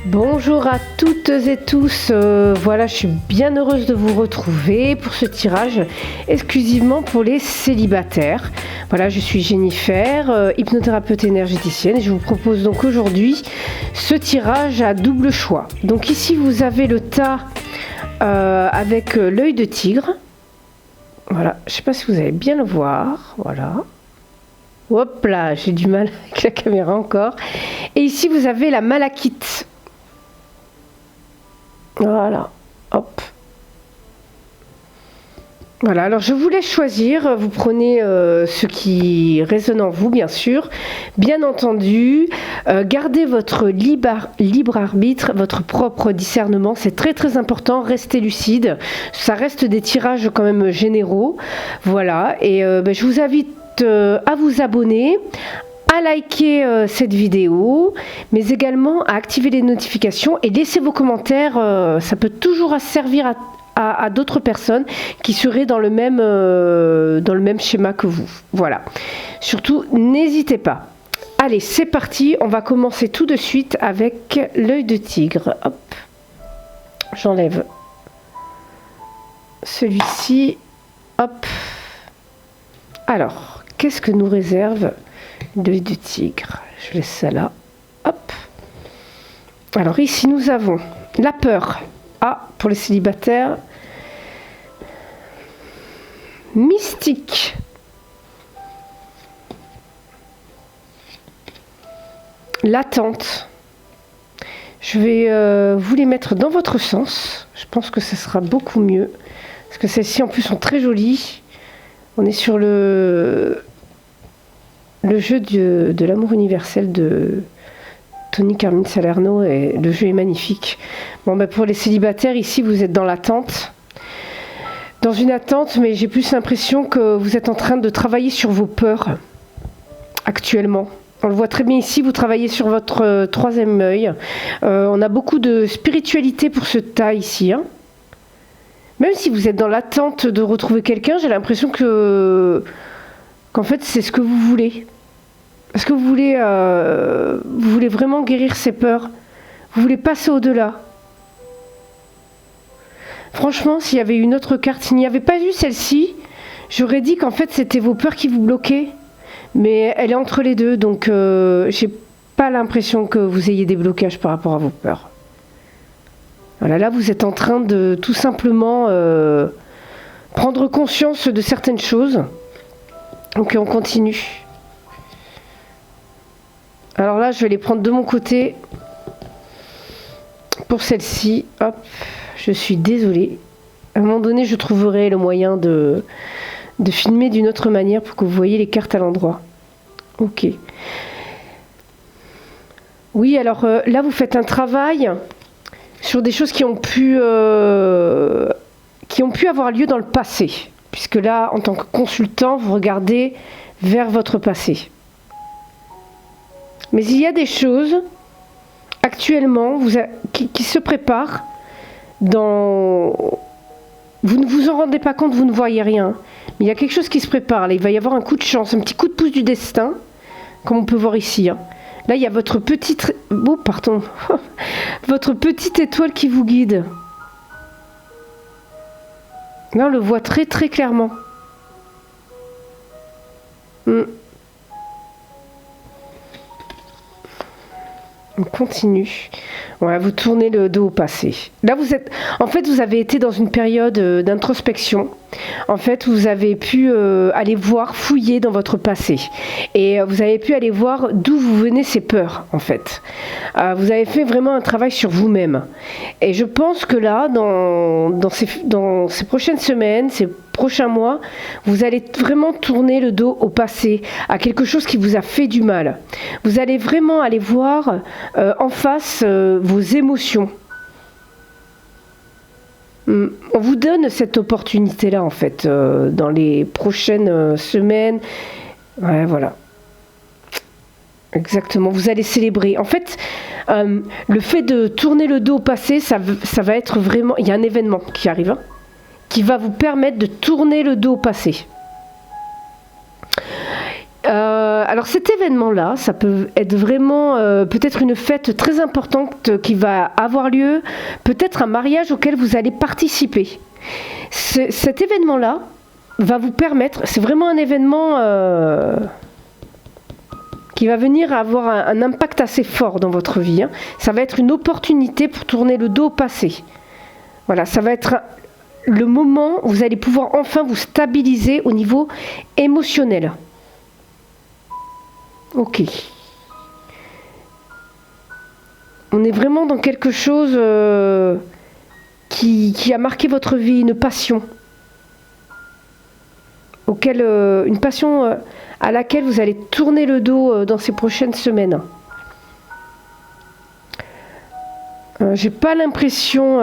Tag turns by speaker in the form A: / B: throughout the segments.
A: Bonjour à toutes et tous, voilà, je suis bien heureuse de vous retrouver pour ce tirage exclusivement pour les célibataires. Voilà, je suis Jennifer, hypnothérapeute énergéticienne et je vous propose donc aujourd'hui ce tirage à double choix. Donc ici vous avez le tas avec l'œil de tigre. Voilà, je ne sais pas si vous allez bien le voir, voilà. Hop là, j'ai du mal avec la caméra encore. Et ici vous avez la malachite. Voilà, hop. Voilà, alors je vous laisse choisir, vous prenez ce qui résonne en vous, bien sûr. Bien entendu, gardez votre libre arbitre, votre propre discernement, c'est très très important, restez lucide. Ça reste des tirages quand même généraux, voilà. Et je vous invite à vous abonner, à liker cette vidéo, mais également à activer les notifications et laisser vos commentaires. Ça peut toujours servir à d'autres personnes qui seraient dans le même schéma que vous. Voilà. Surtout, n'hésitez pas. Allez, c'est parti. On va commencer tout de suite avec l'œil de tigre. Hop. J'enlève celui-ci. Hop. Alors, qu'est-ce que nous réserve l'œil de tigre? Je laisse ça là. Hop. Alors ici nous avons la peur. Ah, pour les célibataires. Mystique. L'attente. Je vais vous les mettre dans votre sens. Je pense que ce sera beaucoup mieux. Parce que celles-ci en plus sont très jolies. On est sur le jeu de l'amour universel de Tony Carmine Salerno et le jeu est magnifique. Bon, pour les célibataires, ici vous êtes dans l'attente. Dans une attente, mais j'ai plus l'impression que vous êtes en train de travailler sur vos peurs actuellement. On le voit très bien ici, vous travaillez sur votre troisième œil. On a beaucoup de spiritualité pour ce tas ici. Hein. Même si vous êtes dans l'attente de retrouver quelqu'un, j'ai l'impression qu'en fait c'est ce que vous voulez. Est-ce que vous voulez vraiment guérir ces peurs? Vous voulez passer au-delà? Franchement, s'il y avait une autre carte, s'il n'y avait pas eu celle-ci, j'aurais dit qu'en fait c'était vos peurs qui vous bloquaient. Mais elle est entre les deux, donc j'ai pas l'impression que vous ayez des blocages par rapport à vos peurs. Voilà, là vous êtes en train de tout simplement prendre conscience de certaines choses. Donc on continue. Alors là, je vais les prendre de mon côté. Pour celle-ci, hop, je suis désolée. À un moment donné, je trouverai le moyen de filmer d'une autre manière pour que vous voyez les cartes à l'endroit. Ok. Oui, alors là, vous faites un travail sur des choses qui ont pu avoir lieu dans le passé. Puisque là, en tant que consultant, vous regardez vers votre passé. Mais il y a des choses actuellement qui se préparent dans... Vous ne vous en rendez pas compte, vous ne voyez rien. Mais il y a quelque chose qui se prépare. Là, il va y avoir un coup de chance, un petit coup de pouce du destin, comme on peut voir ici. Hein. Là, il y a votre petite... Oh, pardon. Votre petite étoile qui vous guide. Là, on le voit très très clairement. On continue. Voilà, vous tournez le dos au passé. Là, vous avez été dans une période d'introspection. En fait, vous avez pu aller voir, fouiller dans votre passé. Et vous avez pu aller voir d'où vous venaient ces peurs, en fait. Vous avez fait vraiment un travail sur vous-même. Et je pense que là, dans ces prochaines semaines, ces prochains mois, vous allez vraiment tourner le dos au passé, à quelque chose qui vous a fait du mal. Vous allez vraiment aller voir en face vos émotions. On vous donne cette opportunité-là, en fait, dans les prochaines semaines. Ouais, voilà. Exactement, vous allez célébrer. En fait, le fait de tourner le dos au passé, ça va être vraiment... Il y a un événement qui arrive, hein, qui va vous permettre de tourner le dos au passé. Alors cet événement-là, ça peut être vraiment peut-être une fête très importante qui va avoir lieu, peut-être un mariage auquel vous allez participer. Cet événement-là va vous permettre, c'est vraiment un événement qui va venir avoir un impact assez fort dans votre vie. Hein. Ça va être une opportunité pour tourner le dos au passé. Voilà, ça va être le moment où vous allez pouvoir enfin vous stabiliser au niveau émotionnel. Ok. On est vraiment dans quelque chose qui a marqué votre vie, une passion. Une passion à laquelle vous allez tourner le dos dans ces prochaines semaines. J'ai pas l'impression...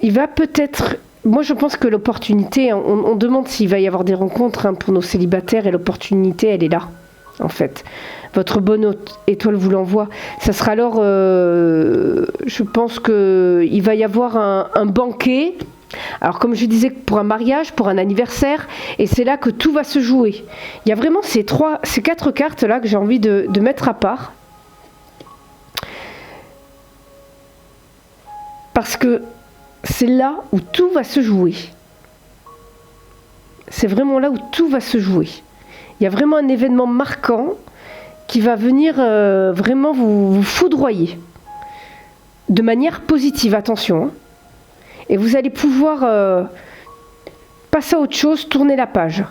A: il va peut-être... Moi, je pense que l'opportunité, on demande s'il va y avoir des rencontres pour nos célibataires, et l'opportunité, elle est là, en fait. Votre bonne étoile vous l'envoie. Ça sera alors, je pense qu'il va y avoir un banquet. Alors, comme je disais, pour un mariage, pour un anniversaire, et c'est là que tout va se jouer. Il y a vraiment ces 4 cartes-là que j'ai envie de mettre à part. Parce que c'est là où tout va se jouer. C'est vraiment là où tout va se jouer. Il y a vraiment un événement marquant qui va venir vraiment vous foudroyer. De manière positive, attention. Hein. Et vous allez pouvoir passer à autre chose, tourner la page.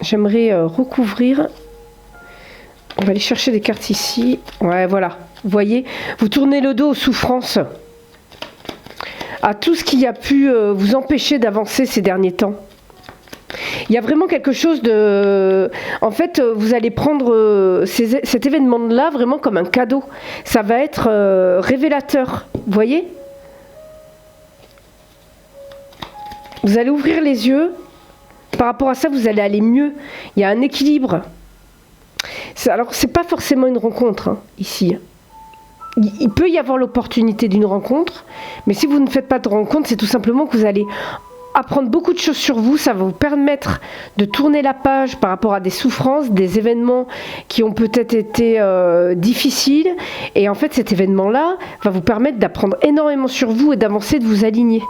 A: J'aimerais recouvrir... On va aller chercher des cartes ici. Ouais, voilà. Vous voyez, vous tournez le dos aux souffrances, à tout ce qui a pu vous empêcher d'avancer ces derniers temps. Il y a vraiment quelque chose de... En fait, vous allez prendre cet événement-là vraiment comme un cadeau. Ça va être révélateur. Vous voyez ? Vous allez ouvrir les yeux. Par rapport à ça, vous allez aller mieux. Il y a un équilibre. Alors, c'est pas forcément une rencontre, ici. Il peut y avoir l'opportunité d'une rencontre, mais si vous ne faites pas de rencontre, c'est tout simplement que vous allez apprendre beaucoup de choses sur vous. Ça va vous permettre de tourner la page par rapport à des souffrances, des événements qui ont peut-être été difficiles. Et en fait, cet événement-là va vous permettre d'apprendre énormément sur vous et d'avancer, de vous aligner.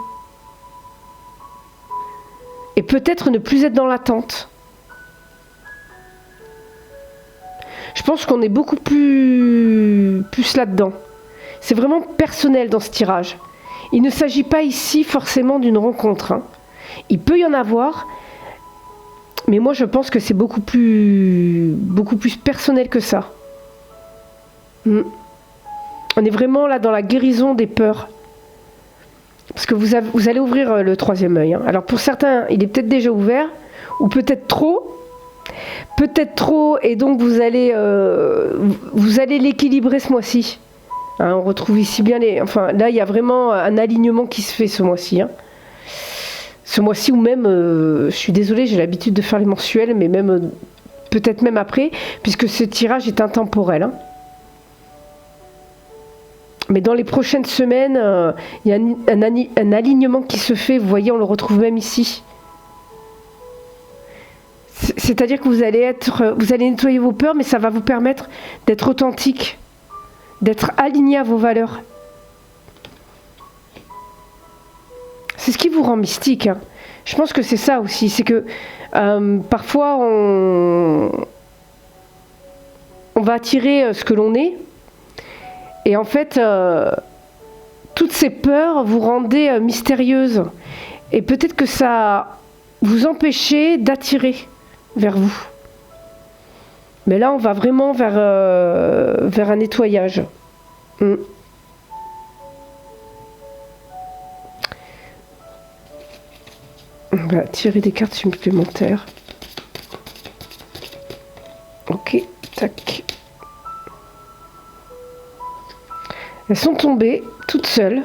A: Et peut-être ne plus être dans l'attente. Je pense qu'on est beaucoup plus là-dedans. C'est vraiment personnel dans ce tirage. Il ne s'agit pas ici forcément d'une rencontre. Hein. Il peut y en avoir, mais moi je pense que c'est beaucoup plus personnel que ça. On est vraiment là dans la guérison des peurs. Parce que vous allez ouvrir le 3e œil. Hein. Alors pour certains, il est peut-être déjà ouvert, ou peut-être trop. Peut-être trop, et donc vous allez l'équilibrer ce mois-ci. Hein, on retrouve ici bien Enfin, là, il y a vraiment un alignement qui se fait ce mois-ci. Hein. Ce mois-ci, ou même, je suis désolée, j'ai l'habitude de faire les mensuels, mais même peut-être même après, puisque ce tirage est intemporel. Hein. Mais dans les prochaines semaines, il y a un alignement qui se fait. Vous voyez, on le retrouve même ici. C'est-à-dire que vous allez nettoyer vos peurs, mais ça va vous permettre d'être authentique, d'être aligné à vos valeurs. C'est ce qui vous rend mystique. Hein. Je pense que c'est ça aussi. C'est que parfois, on va attirer ce que l'on est. Et en fait, toutes ces peurs vous rendaient mystérieuse. Et peut-être que ça vous empêchait d'attirer vers vous. Mais là, on va vraiment vers un nettoyage. On va tirer des cartes supplémentaires. Ok, tac. Elles sont tombées toutes seules.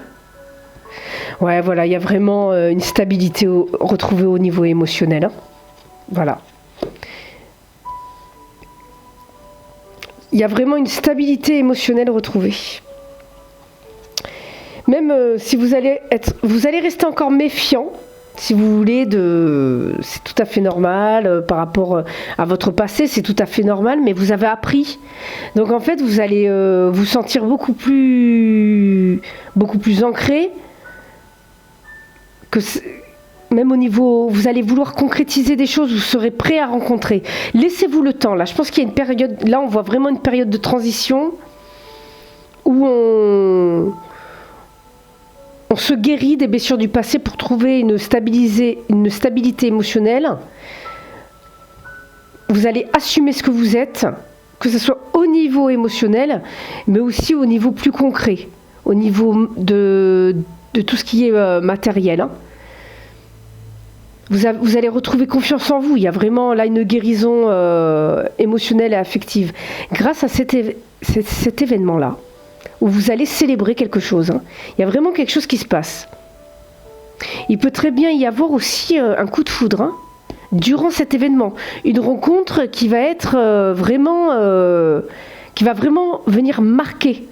A: Ouais, voilà, il y a vraiment une stabilité retrouvée au niveau émotionnel. Hein. Voilà. Il y a vraiment une stabilité émotionnelle retrouvée. Même si vous allez rester encore méfiant, si vous voulez, c'est tout à fait normal par rapport à votre passé, c'est tout à fait normal, mais vous avez appris. Donc en fait, vous allez vous sentir beaucoup plus ancré, même au niveau, vous allez vouloir concrétiser des choses, vous serez prêt à rencontrer. Laissez-vous le temps. Là, je pense qu'il y a une période. Là, on voit vraiment une période de transition où on se guérit des blessures du passé pour trouver une stabilité émotionnelle. Vous allez assumer ce que vous êtes, que ce soit au niveau émotionnel, mais aussi au niveau plus concret, au niveau de tout ce qui est matériel. Hein. Vous allez retrouver confiance en vous. Il y a vraiment là une guérison émotionnelle et affective. Grâce à cet événement-là, où vous allez célébrer quelque chose. Hein. Il y a vraiment quelque chose qui se passe. Il peut très bien y avoir aussi un coup de foudre hein, durant cet événement. Une rencontre qui va être qui va vraiment venir marquer.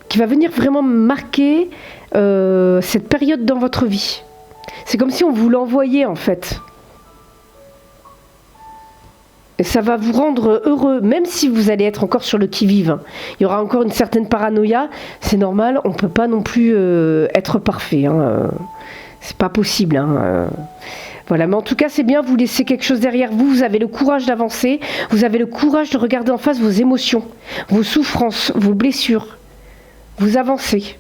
A: Qui va venir vraiment marquer cette période dans votre vie. C'est comme si on vous l'envoyait en fait. Et ça va vous rendre heureux, même si vous allez être encore sur le qui-vive. Il y aura encore une certaine paranoïa, c'est normal, on ne peut pas non plus être parfait. Hein. C'est pas possible. Hein. Voilà, mais en tout cas, c'est bien, vous laissez quelque chose derrière vous, vous avez le courage d'avancer, vous avez le courage de regarder en face vos émotions, vos souffrances, vos blessures. Vous avancez.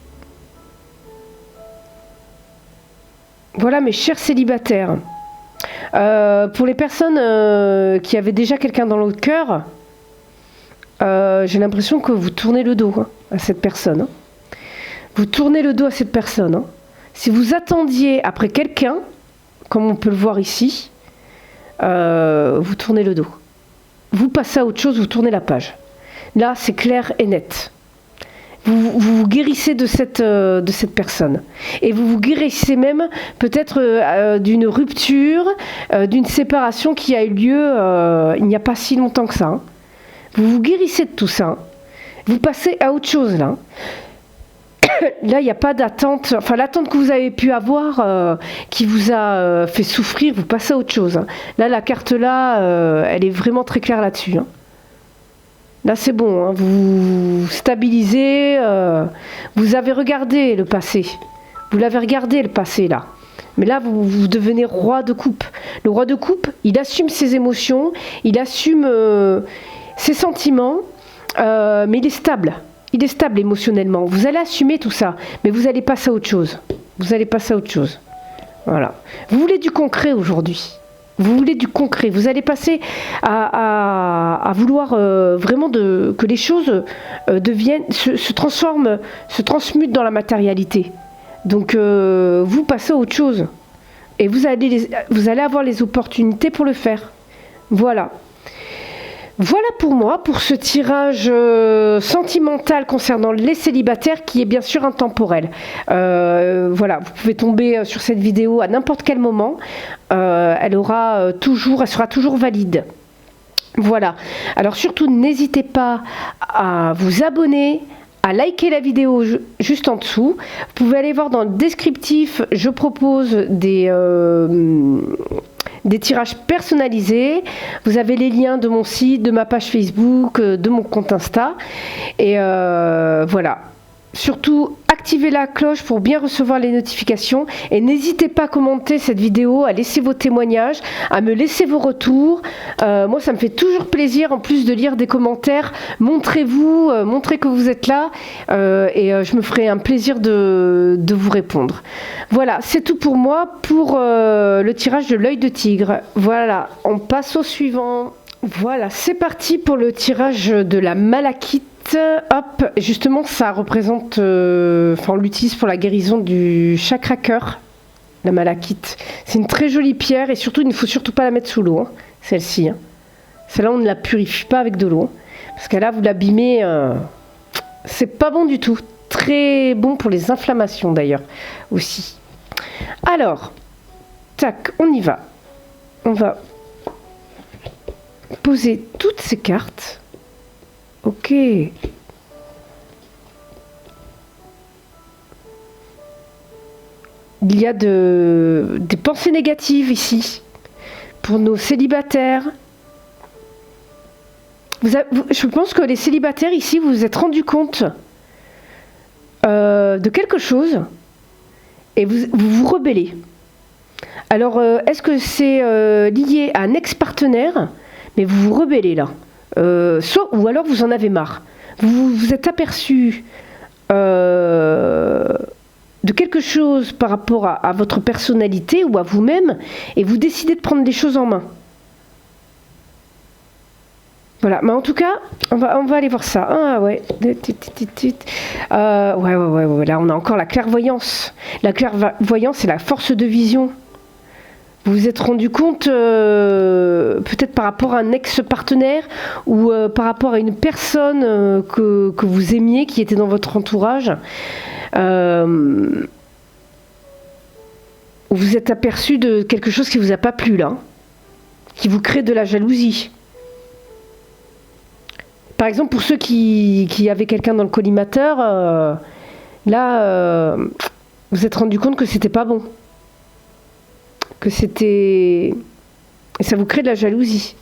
A: Voilà, mes chers célibataires. Pour les personnes qui avaient déjà quelqu'un dans le cœur, j'ai l'impression que vous tournez le dos hein, à cette personne. Hein. Vous tournez le dos à cette personne. Hein. Si vous attendiez après quelqu'un, comme on peut le voir ici, vous tournez le dos. Vous passez à autre chose, vous tournez la page. Là, c'est clair et net. Vous guérissez de cette personne. Et vous vous guérissez même peut-être d'une rupture, d'une séparation qui a eu lieu il n'y a pas si longtemps que ça. Hein. Vous vous guérissez de tout ça. Hein. Vous passez à autre chose là. Là, il n'y a pas d'attente. Enfin, l'attente que vous avez pu avoir qui vous a fait souffrir, vous passez à autre chose. Hein. Là, la carte là, elle est vraiment très claire là-dessus. Hein. Là, c'est bon, hein, vous stabilisez, vous avez regardé le passé. Vous l'avez regardé, le passé, là. Mais là, vous devenez roi de coupe. Le roi de coupe, il assume ses émotions, il assume ses sentiments, mais il est stable. Il est stable émotionnellement. Vous allez assumer tout ça, mais vous allez passer à autre chose. Vous allez passer à autre chose. Voilà. Vous voulez du concret aujourd'hui. Vous voulez du concret, vous allez passer à vouloir vraiment que les choses se transforment, se transmutent dans la matérialité. Donc vous passez à autre chose. Et vous allez avoir les opportunités pour le faire. Voilà. Voilà pour moi, pour ce tirage sentimental concernant les célibataires qui est bien sûr intemporel. Voilà, vous pouvez tomber sur cette vidéo à n'importe quel moment. Elle sera toujours valide. Voilà. Alors surtout, n'hésitez pas à vous abonner, à liker la vidéo juste en dessous. Vous pouvez aller voir dans le descriptif, je propose des tirages personnalisés. Vous avez les liens de mon site, de ma page Facebook, de mon compte Insta. Et voilà. Surtout, activez la cloche pour bien recevoir les notifications. Et n'hésitez pas à commenter cette vidéo, à laisser vos témoignages, à me laisser vos retours. Moi, ça me fait toujours plaisir, en plus de lire des commentaires. Montrez-vous, montrez que vous êtes là. Et je me ferai un plaisir de vous répondre. Voilà, c'est tout pour moi pour le tirage de l'œil de tigre. Voilà, on passe au suivant. Voilà, c'est parti pour le tirage de la malachite. Hop, justement, ça représente, on l'utilise pour la guérison du chakra cœur, la malachite. C'est une très jolie pierre et surtout, il ne faut surtout pas la mettre sous l'eau, hein, celle-ci. Hein. Celle-là, on ne la purifie pas avec de l'eau, hein, parce que là, vous l'abîmez, c'est pas bon du tout. Très bon pour les inflammations d'ailleurs aussi. Alors, tac, on y va. On va poser toutes ces cartes. Ok. Il y a des pensées négatives ici. Pour nos célibataires. Je pense que les célibataires ici, vous vous êtes rendu compte de quelque chose et vous vous rebellez. Alors, est-ce que c'est lié à un ex-partenaire? Mais vous vous rebellez là. Ou alors vous en avez marre. Vous vous êtes aperçu de quelque chose par rapport à votre personnalité ou à vous-même et vous décidez de prendre les choses en main. Voilà, mais en tout cas, on va aller voir ça. Ah ouais. Ouais. Là, on a encore la clairvoyance. La clairvoyance, c'est la force de vision. Vous vous êtes rendu compte, peut-être par rapport à un ex-partenaire ou par rapport à une personne que vous aimiez, qui était dans votre entourage. Vous êtes aperçu de quelque chose qui ne vous a pas plu là, qui vous crée de la jalousie. Par exemple, pour ceux qui avaient quelqu'un dans le collimateur, vous êtes rendu compte que c'était pas bon. Que c'était... Et ça vous crée de la jalousie.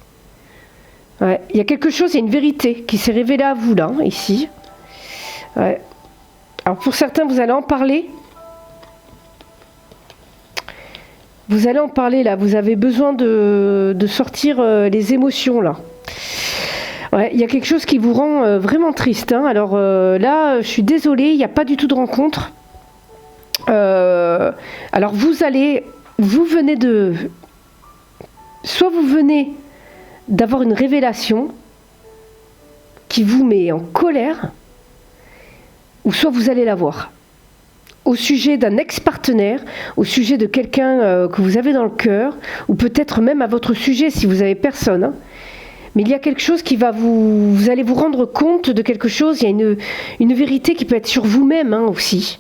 A: Ouais. Il y a quelque chose, il y a une vérité qui s'est révélée à vous, là, ici. Ouais. Alors, pour certains, vous allez en parler. Vous allez en parler, là. Vous avez besoin de sortir les émotions, là. Ouais, il y a quelque chose qui vous rend vraiment triste. Hein. Alors là, je suis désolée, il n'y a pas du tout de rencontre. Alors soit vous venez d'avoir une révélation qui vous met en colère, ou soit vous allez la voir. Au sujet d'un ex-partenaire, au sujet de quelqu'un que vous avez dans le cœur, ou peut-être même à votre sujet si vous n'avez personne. Hein. Mais il y a quelque chose qui va vous allez vous rendre compte de quelque chose. Il y a une vérité qui peut être sur vous-même hein, aussi.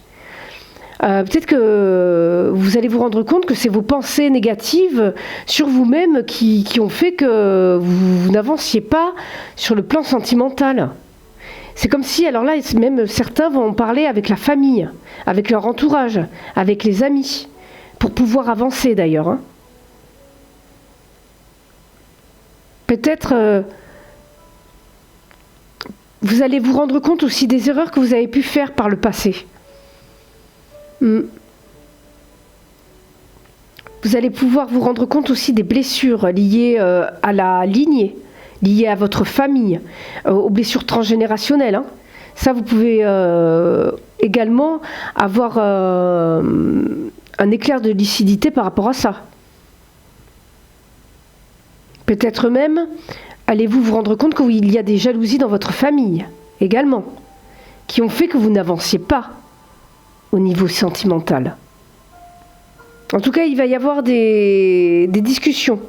A: Peut-être que vous allez vous rendre compte que c'est vos pensées négatives sur vous-même qui ont fait que vous n'avanciez pas sur le plan sentimental. C'est comme si, alors là, même certains vont en parler avec la famille, avec leur entourage, avec les amis, pour pouvoir avancer d'ailleurs. Hein. Peut-être vous allez vous rendre compte aussi des erreurs que vous avez pu faire par le passé. Vous allez pouvoir vous rendre compte aussi des blessures liées à la lignée, liées à votre famille, aux blessures transgénérationnelles. Hein. Ça, vous pouvez également avoir un éclair de lucidité par rapport à ça. Peut-être même, allez-vous vous rendre compte qu'il y a des jalousies dans votre famille, également, qui ont fait que vous n'avanciez pas au niveau sentimental. En tout cas, il va y avoir des discussions.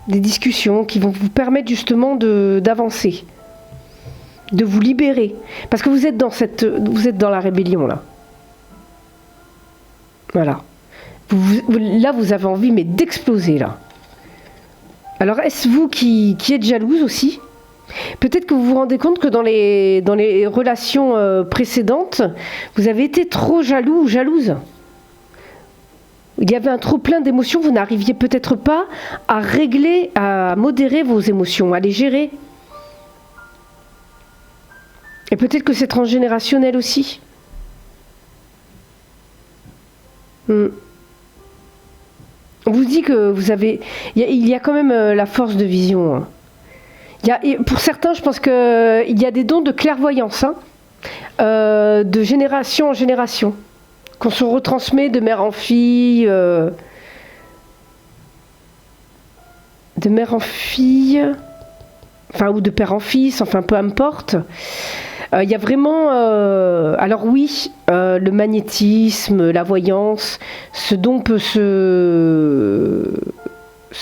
A: Des discussions qui vont vous permettre justement d'avancer, de vous libérer. Parce que vous êtes dans la rébellion, là. Voilà. Là, vous avez envie, mais d'exploser, là. Alors, est-ce vous qui êtes jalouse aussi ? Peut-être que vous vous rendez compte que dans les relations précédentes, vous avez été trop jaloux ou jalouse. Il y avait un trop plein d'émotions, vous n'arriviez peut-être pas à régler, à modérer vos émotions, à les gérer. Et peut-être que c'est transgénérationnel aussi. On vous dit que vous avez... Il y a quand même la force de vision. Hein. Pour certains, je pense qu'il y a des dons de clairvoyance, hein, de génération en génération, qu'on se retransmet de mère en fille, enfin, ou de père en fils, enfin, peu importe. Il y a vraiment... alors oui, le magnétisme, la voyance, ce don peut se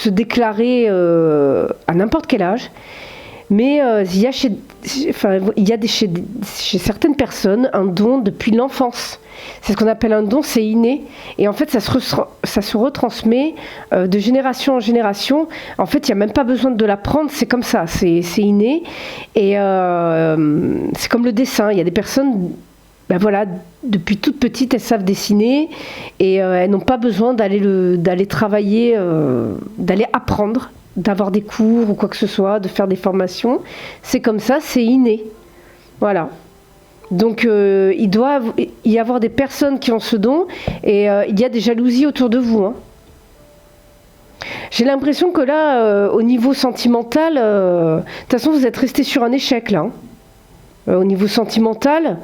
A: déclarer à n'importe quel âge. Mais il y a chez certaines personnes un don depuis l'enfance. C'est ce qu'on appelle un don, c'est inné. Et en fait, ça se retransmet de génération en génération. En fait, il n'y a même pas besoin de l'apprendre, c'est comme ça, c'est inné. Et c'est comme le dessin. Il y a des personnes ben voilà, depuis toute petite, elles savent dessiner et elles n'ont pas besoin d'aller travailler, d'aller apprendre, d'avoir des cours ou quoi que ce soit, de faire des formations. C'est comme ça, c'est inné. Voilà. Donc il doit y avoir des personnes qui ont ce don et il y a des jalousies autour de vous. Hein. J'ai l'impression que là, au niveau sentimental, de toute façon, vous êtes resté sur un échec là. Hein. Au niveau sentimental,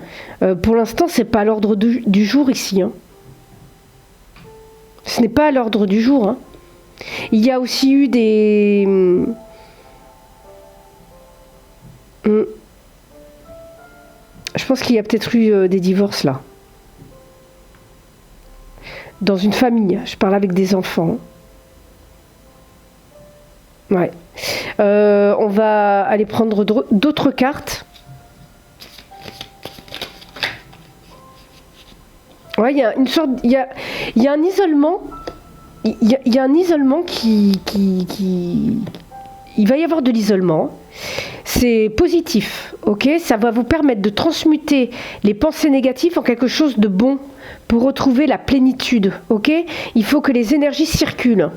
A: pour l'instant, c'est pas à l'ordre du jour ici. Hein. Ce n'est pas à l'ordre du jour. Hein. Il y a aussi eu des... Je pense qu'il y a peut-être eu des divorces là. Dans une famille, je parle avec des enfants. Ouais. On va aller prendre d'autres cartes. Ouais, il y a une sorte, il y a un isolement, il y a un isolement il va y avoir de l'isolement. C'est positif, ok? Ça va vous permettre de transmuter les pensées négatives en quelque chose de bon pour retrouver la plénitude, ok? Il faut que les énergies circulent.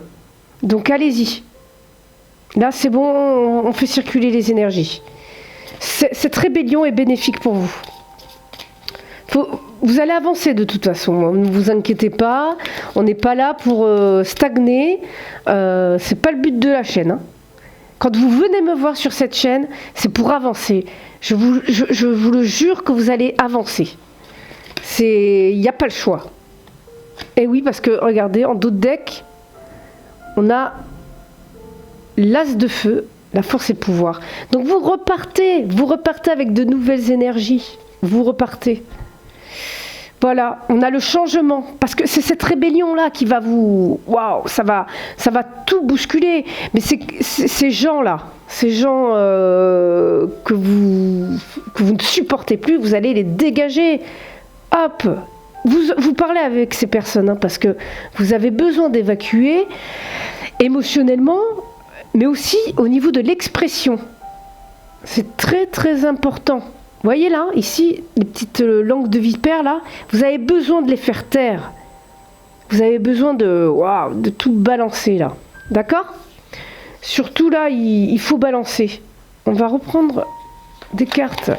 A: Donc allez-y. Là, c'est bon, on fait circuler les énergies. Cette rébellion est bénéfique pour vous. Vous allez avancer de toute façon, ne vous inquiétez pas, on n'est pas là pour stagner, c'est pas le but de la chaîne. Hein. Quand vous venez me voir sur cette chaîne, c'est pour avancer. Je vous le jure que vous allez avancer. Il n'y a pas le choix. Et oui, parce que regardez, en dos de deck, on a l'as de feu, la force et le pouvoir. Donc vous repartez avec de nouvelles énergies, vous repartez. Voilà, on a le changement, parce que c'est cette rébellion-là qui va vous... Waouh, ça va tout bousculer. Mais ces gens-là, ces gens que vous ne supportez plus, vous allez les dégager. Hop, vous parlez avec ces personnes, hein, parce que vous avez besoin d'évacuer émotionnellement, mais aussi au niveau de l'expression. C'est très très important. Vous voyez là, ici, les petites langues de vipère là, vous avez besoin de les faire taire. Vous avez besoin de tout balancer là. D'accord? Surtout là, il faut balancer. On va reprendre des cartes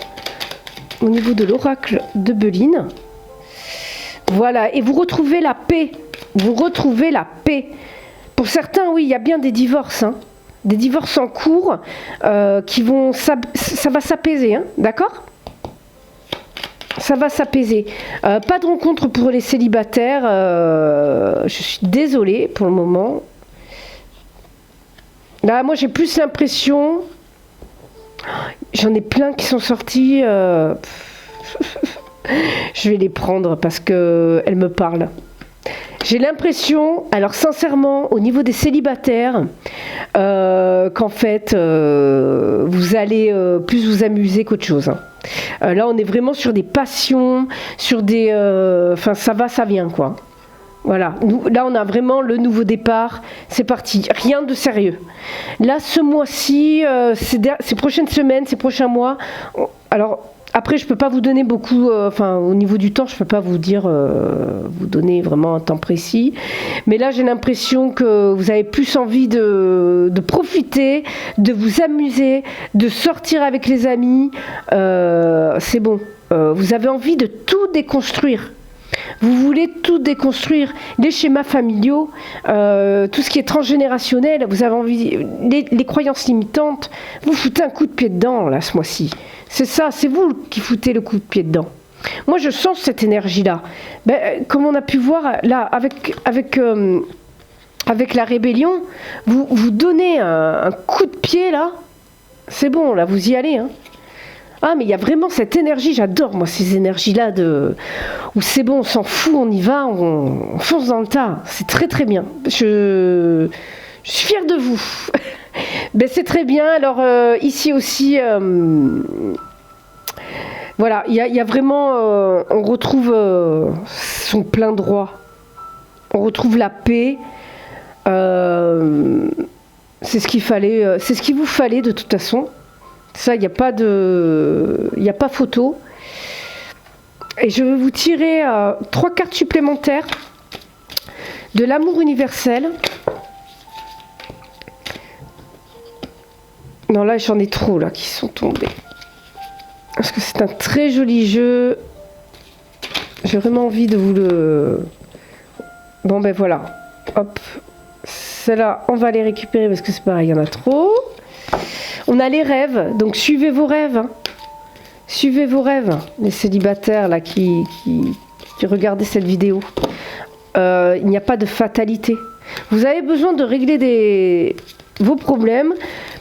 A: au niveau de l'oracle de Béline. Voilà, et vous retrouvez la paix. Vous retrouvez la paix. Pour certains, oui, il y a bien des divorces, hein. Des divorces en cours qui vont... Ça va s'apaiser, hein, d'accord? Ça va s'apaiser. Pas de rencontre pour les célibataires. Je suis désolée pour le moment. Là, moi, j'ai plus l'impression... J'en ai plein qui sont sortis. Je vais les prendre parce qu'elles me parlent. J'ai l'impression, alors sincèrement, au niveau des célibataires, qu'en fait, vous allez plus vous amuser qu'autre chose. Hein. Là, on est vraiment sur des passions, sur des... Enfin, ça va, ça vient, quoi. Voilà. Là, on a vraiment le nouveau départ. C'est parti. Rien de sérieux. Là, ce mois-ci, ces prochaines semaines, ces prochains mois... Alors... Après, je ne peux pas vous donner beaucoup, au niveau du temps, je ne peux pas vous dire, vous donner vraiment un temps précis. Mais là, j'ai l'impression que vous avez plus envie de profiter, de vous amuser, de sortir avec les amis. C'est bon. Vous avez envie de tout déconstruire. Vous voulez tout déconstruire, les schémas familiaux, tout ce qui est transgénérationnel, vous avez envie, les croyances limitantes, vous foutez un coup de pied dedans, là, ce mois-ci. C'est ça, c'est vous qui foutez le coup de pied dedans. Moi, je sens cette énergie-là. Ben, comme on a pu voir, là, avec la rébellion, vous donnez un coup de pied, là, c'est bon, là, vous y allez, hein. Ah, mais il y a vraiment cette énergie, j'adore moi ces énergies-là où c'est bon, on s'en fout, on y va, on fonce dans le tas. C'est très très bien. Je suis fière de vous. Ben, c'est très bien. Alors ici aussi, voilà, il y a vraiment, on retrouve son plein droit. On retrouve la paix. C'est ce qu'il fallait, c'est ce qu'il vous fallait de toute façon. Ça, il n'y a pas photo. Et je vais vous tirer 3 cartes supplémentaires de l'amour universel. Non, là, j'en ai trop là qui sont tombés. Parce que c'est un très joli jeu. J'ai vraiment envie de vous le... Bon, ben voilà. Hop. Celle-là, on va les récupérer parce que c'est pareil, il y en a trop. On a les rêves. Donc, suivez vos rêves. Hein. Suivez vos rêves. Les célibataires là qui regardez cette vidéo. Il n'y a pas de fatalité. Vous avez besoin de régler vos problèmes.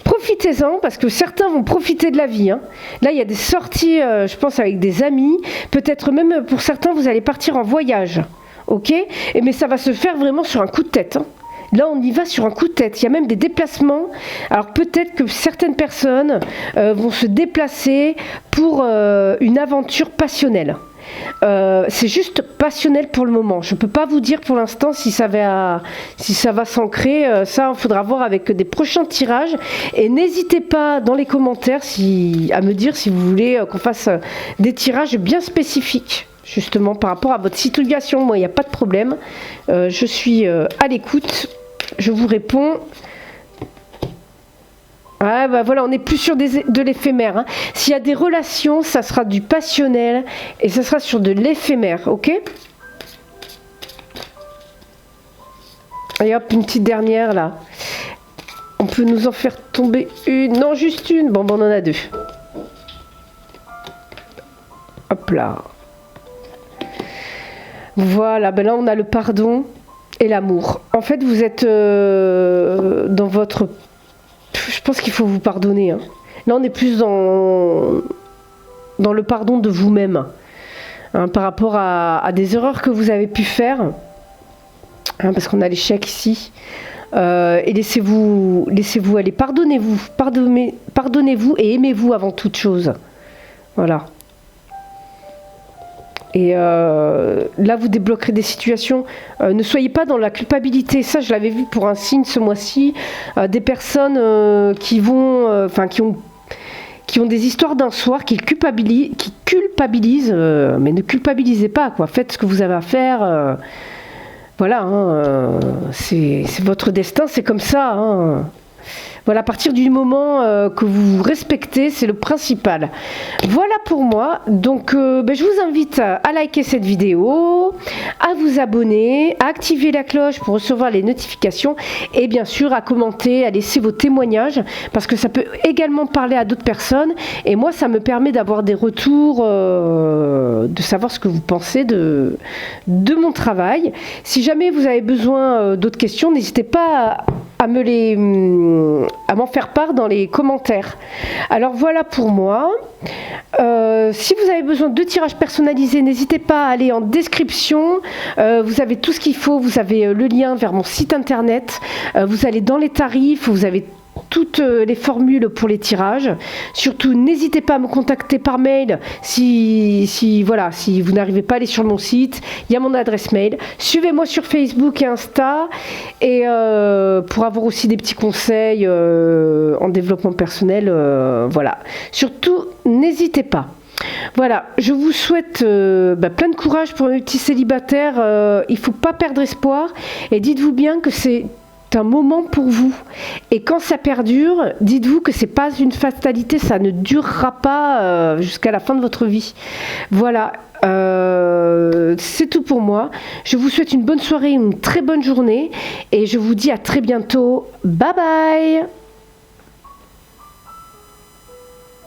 A: Profitez-en parce que certains vont profiter de la vie. Hein. Là, il y a des sorties, je pense, avec des amis. Peut-être même pour certains, vous allez partir en voyage. Ok ? Mais ça va se faire vraiment sur un coup de tête. Hein. Là, on y va sur un coup de tête. Il y a même des déplacements. Alors peut-être que certaines personnes vont se déplacer pour une aventure passionnelle. C'est juste passionnel pour le moment. Je ne peux pas vous dire pour l'instant si ça va s'ancrer. Ça, il faudra voir avec des prochains tirages. Et n'hésitez pas dans les commentaires à me dire si vous voulez qu'on fasse des tirages bien spécifiques. Justement par rapport à votre situation. Moi, il n'y a pas de problème. Je suis à l'écoute. Je vous réponds. Ah bah voilà, on n'est plus sur de l'éphémère. Hein. S'il y a des relations, ça sera du passionnel et ça sera sur de l'éphémère, ok? Et hop, une petite dernière là. On peut nous en faire tomber une, non juste une. Bon, on en a 2. Hop là. Voilà, ben là on a le pardon et l'amour. En fait, vous êtes dans votre... Je pense qu'il faut vous pardonner. Hein. Là, on est plus dans le pardon de vous-même. Hein, par rapport à des erreurs que vous avez pu faire. Hein, parce qu'on a l'échec ici. Et laissez-vous aller. Pardonnez-vous. Pardonnez-vous et aimez-vous avant toute chose. Voilà. Et là, vous débloquerez des situations. Ne soyez pas dans la culpabilité. Ça, je l'avais vu pour un signe ce mois-ci. Des personnes qui ont des histoires d'un soir, qui culpabilisent. Mais ne culpabilisez pas, quoi. Faites ce que vous avez à faire. Voilà, hein, c'est votre destin, c'est comme ça. Hein. Voilà, à partir du moment que vous respectez, c'est le principal. Voilà pour moi. Donc, je vous invite à liker cette vidéo, à vous abonner, à activer la cloche pour recevoir les notifications et bien sûr à commenter, à laisser vos témoignages parce que ça peut également parler à d'autres personnes et moi, ça me permet d'avoir des retours, de savoir ce que vous pensez de mon travail. Si jamais vous avez besoin d'autres questions, n'hésitez pas à m'en faire part dans les commentaires. Alors voilà pour moi. Si vous avez besoin de tirages personnalisés, n'hésitez pas à aller en description. Vous avez tout ce qu'il faut. Vous avez le lien vers mon site internet. Vous allez dans les tarifs. Vous avez toutes les formules pour les tirages. Surtout, n'hésitez pas à me contacter par mail si vous n'arrivez pas à aller sur mon site. Il y a mon adresse mail. Suivez-moi sur Facebook et Insta et pour avoir aussi des petits conseils en développement personnel. Voilà. Surtout, n'hésitez pas. Voilà, je vous souhaite plein de courage pour mes petits célibataires. Il ne faut pas perdre espoir et dites-vous bien que c'est un moment pour vous et quand ça perdure, dites-vous que c'est pas une fatalité, ça ne durera pas jusqu'à la fin de votre vie. Voilà, c'est tout pour moi. Je vous souhaite une bonne soirée, une très bonne journée et je vous dis à très bientôt. Bye bye.